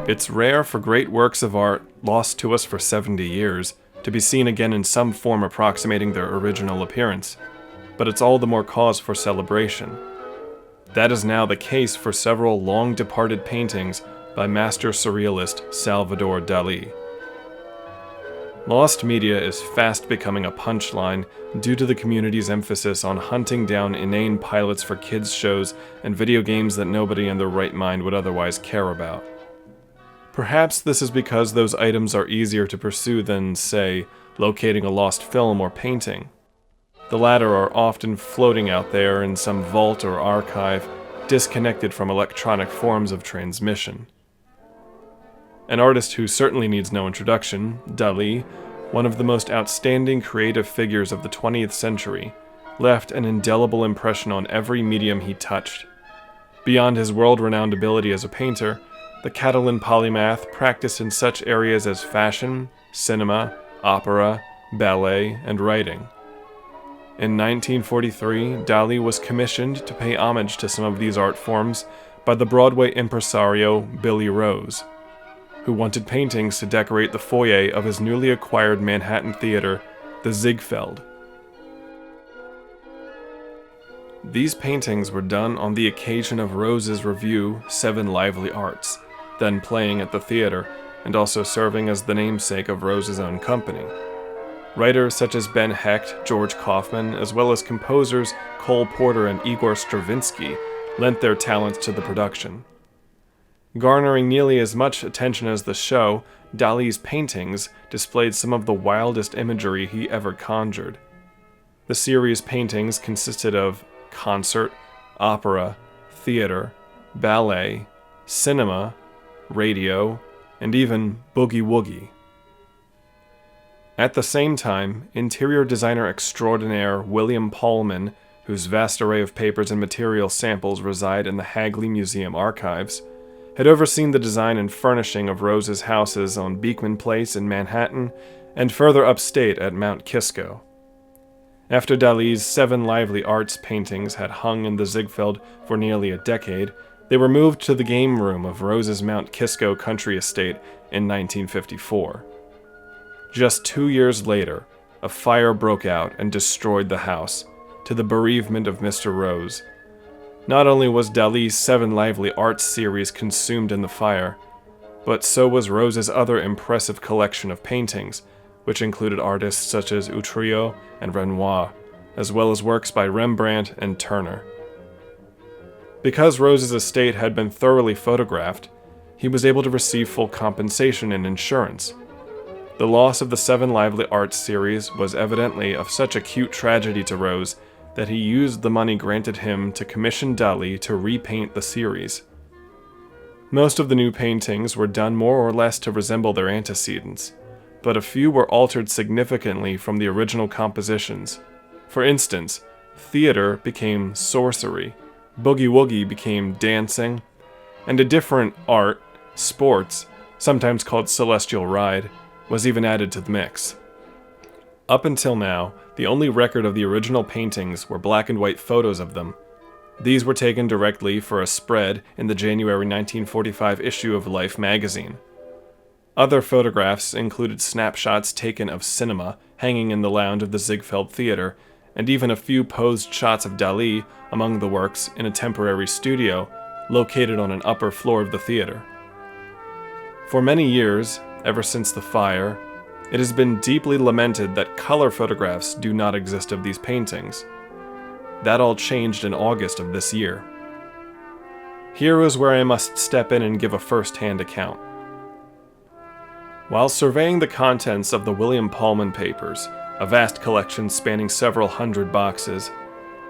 It's rare for great works of art, lost to us for 70 years, to be seen again in some form approximating their original appearance, but it's all the more cause for celebration. That is now the case for several long-departed paintings by master surrealist Salvador Dali. Lost media is fast becoming a punchline due to the community's emphasis on hunting down inane pilots for kids' shows and video games that nobody in their right mind would otherwise care about. Perhaps this is because those items are easier to pursue than, say, locating a lost film or painting. The latter are often floating out there in some vault or archive, disconnected from electronic forms of transmission. An artist who certainly needs no introduction, Dali, one of the most outstanding creative figures of the 20th century, left an indelible impression on every medium he touched. Beyond his world-renowned ability as a painter, the Catalan polymath practiced in such areas as fashion, cinema, opera, ballet, and writing. In 1943, Dali was commissioned to pay homage to some of these art forms by the Broadway impresario Billy Rose, who wanted paintings to decorate the foyer of his newly acquired Manhattan theater, the Ziegfeld. These paintings were done on the occasion of Rose's revue, Seven Lively Arts, then playing at the theater, and also serving as the namesake of Rose's own company. Writers such as Ben Hecht, George Kaufman, as well as composers Cole Porter and Igor Stravinsky lent their talents to the production. Garnering nearly as much attention as the show, Dali's paintings displayed some of the wildest imagery he ever conjured. The series' paintings consisted of concert, opera, theater, ballet, cinema, radio, and even boogie-woogie. At the same time, interior designer extraordinaire William Pullman, whose vast array of papers and material samples reside in the Hagley Museum archives, had overseen the design and furnishing of Rose's houses on Beekman Place in Manhattan and further upstate at Mount Kisco. After Dali's Seven Lively Arts paintings had hung in the Ziegfeld for nearly a decade, they were moved to the game room of Rose's Mount Kisco country estate in 1954. Just 2 years later, a fire broke out and destroyed the house, to the bereavement of Mr. Rose. Not only was Dali's Seven Lively Arts series consumed in the fire, but so was Rose's other impressive collection of paintings, which included artists such as Utrillo and Renoir, as well as works by Rembrandt and Turner. Because Rose's estate had been thoroughly photographed, he was able to receive full compensation and insurance. The loss of the Seven Lively Arts series was evidently of such acute tragedy to Rose that he used the money granted him to commission Dali to repaint the series. Most of the new paintings were done more or less to resemble their antecedents, but a few were altered significantly from the original compositions. For instance, theater became sorcery, boogie-woogie became dancing, and a different art, sports, sometimes called celestial ride, was even added to the mix. Up until now, the only record of the original paintings were black and white photos of them. These were taken directly for a spread in the January 1945 issue of Life magazine. Other photographs included snapshots taken of cinema hanging in the lounge of the Ziegfeld Theater, and even a few posed shots of Dali among the works in a temporary studio located on an upper floor of the theater. For many years, ever since the fire, it has been deeply lamented that color photographs do not exist of these paintings. That all changed in August of this year. Here is where I must step in and give a first-hand account. While surveying the contents of the William Pullman papers, a vast collection spanning several hundred boxes,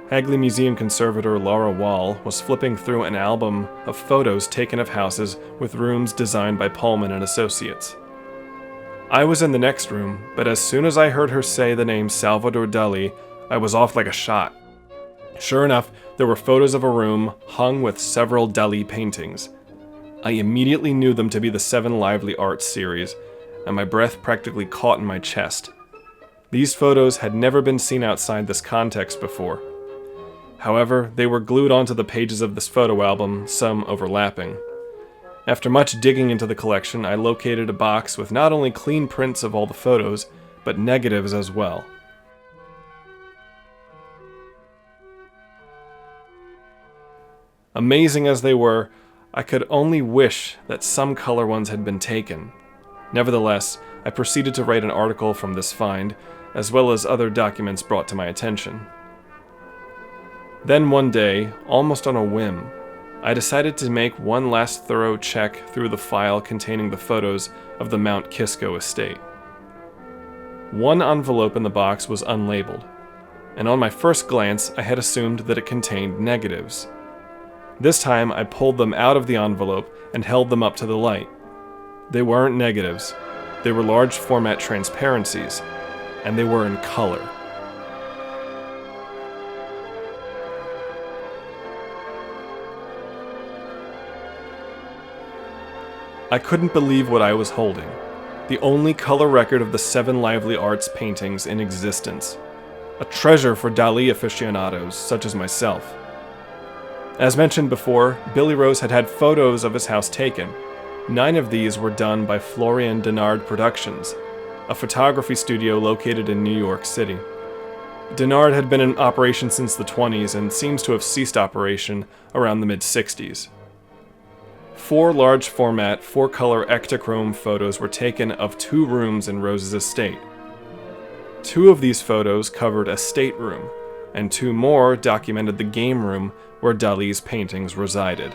Hagley Museum conservator Laura Wall was flipping through an album of photos taken of houses with rooms designed by Pullman and Associates. I was in the next room, but as soon as I heard her say the name Salvador Dali, I was off like a shot. Sure enough, there were photos of a room hung with several Dali paintings. I immediately knew them to be the Seven Lively Arts series, and my breath practically caught in my chest. These photos had never been seen outside this context before. However, they were glued onto the pages of this photo album, some overlapping. After much digging into the collection, I located a box with not only clean prints of all the photos, but negatives as well. Amazing as they were, I could only wish that some color ones had been taken. Nevertheless, I proceeded to write an article from this find, as well as other documents brought to my attention. Then one day, almost on a whim, I decided to make one last thorough check through the file containing the photos of the Mount Kisco estate. One envelope in the box was unlabeled, and on my first glance I had assumed that it contained negatives. This time I pulled them out of the envelope and held them up to the light. They weren't negatives, they were large format transparencies, and they were in color. I couldn't believe what I was holding. The only color record of the 7 Lively Arts paintings in existence. A treasure for Dali aficionados such as myself. As mentioned before, Billy Rose had had photos of his house taken. 9 of these were done by Florian Denard Productions, a photography studio located in New York City. Denard had been in operation since the 20s and seems to have ceased operation around the mid-60s. 4 large format, 4-color Ektachrome photos were taken of 2 rooms in Rose's estate. 2 of these photos covered a stateroom, and 2 more documented the game room where Dali's paintings resided.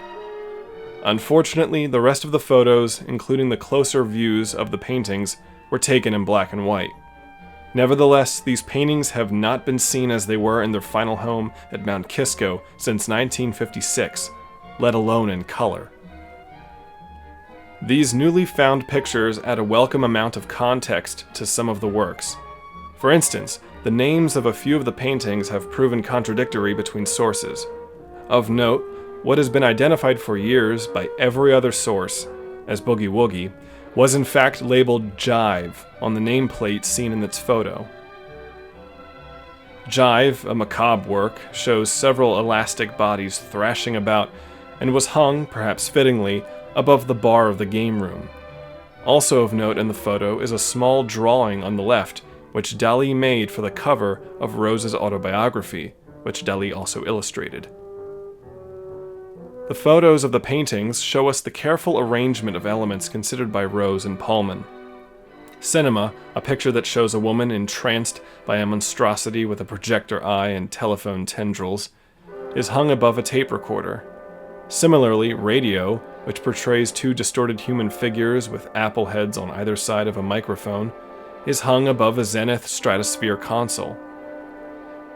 Unfortunately, the rest of the photos, including the closer views of the paintings, were taken in black and white. Nevertheless, these paintings have not been seen as they were in their final home at Mount Kisco since 1956, let alone in color. These newly found pictures add a welcome amount of context to some of the works. For instance, the names of a few of the paintings have proven contradictory between sources. Of note, what has been identified for years by every other source as Boogie Woogie was in fact labeled Jive on the nameplate seen in its photo. Jive, a macabre work, shows several elastic bodies thrashing about and was hung, perhaps fittingly, above the bar of the game room. Also of note in the photo is a small drawing on the left, which Dali made for the cover of Rose's autobiography, which Dali also illustrated. The photos of the paintings show us the careful arrangement of elements considered by Rose and Pullman. Cinema, a picture that shows a woman entranced by a monstrosity with a projector eye and telephone tendrils, is hung above a tape recorder. Similarly, radio, which portrays 2 distorted human figures with apple heads on either side of a microphone, is hung above a Zenith Stratosphere console.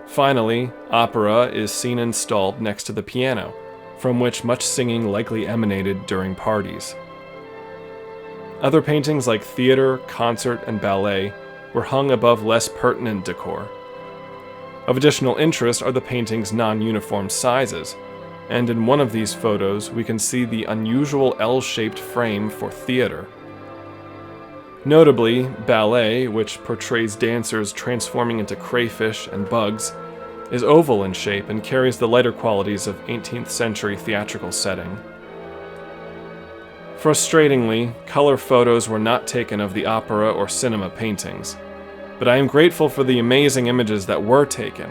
Finally, opera is seen installed next to the piano, from which much singing likely emanated during parties. Other paintings like theater, concert, and ballet were hung above less pertinent decor. Of additional interest are the paintings' non-uniform sizes, and in one of these photos we can see the unusual L-shaped frame for theater. Notably, ballet, which portrays dancers transforming into crayfish and bugs, is oval in shape and carries the lighter qualities of 18th century theatrical setting. Frustratingly, color photos were not taken of the opera or cinema paintings, but I am grateful for the amazing images that were taken.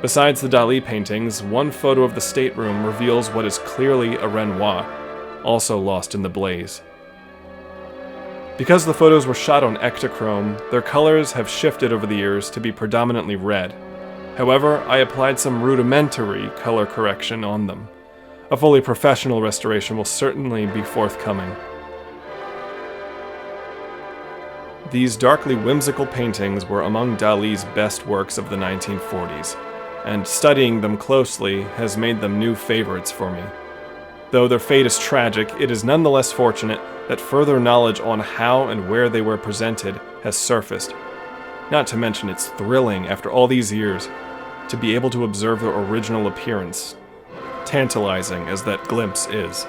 Besides the Dali paintings, one photo of the stateroom reveals what is clearly a Renoir, also lost in the blaze. Because the photos were shot on Ektachrome, their colors have shifted over the years to be predominantly red. However, I applied some rudimentary color correction on them. A fully professional restoration will certainly be forthcoming. These darkly whimsical paintings were among Dali's best works of the 1940s, and studying them closely has made them new favorites for me. Though their fate is tragic, it is nonetheless fortunate that further knowledge on how and where they were presented has surfaced. Not to mention it's thrilling, after all these years, to be able to observe their original appearance, tantalizing as that glimpse is.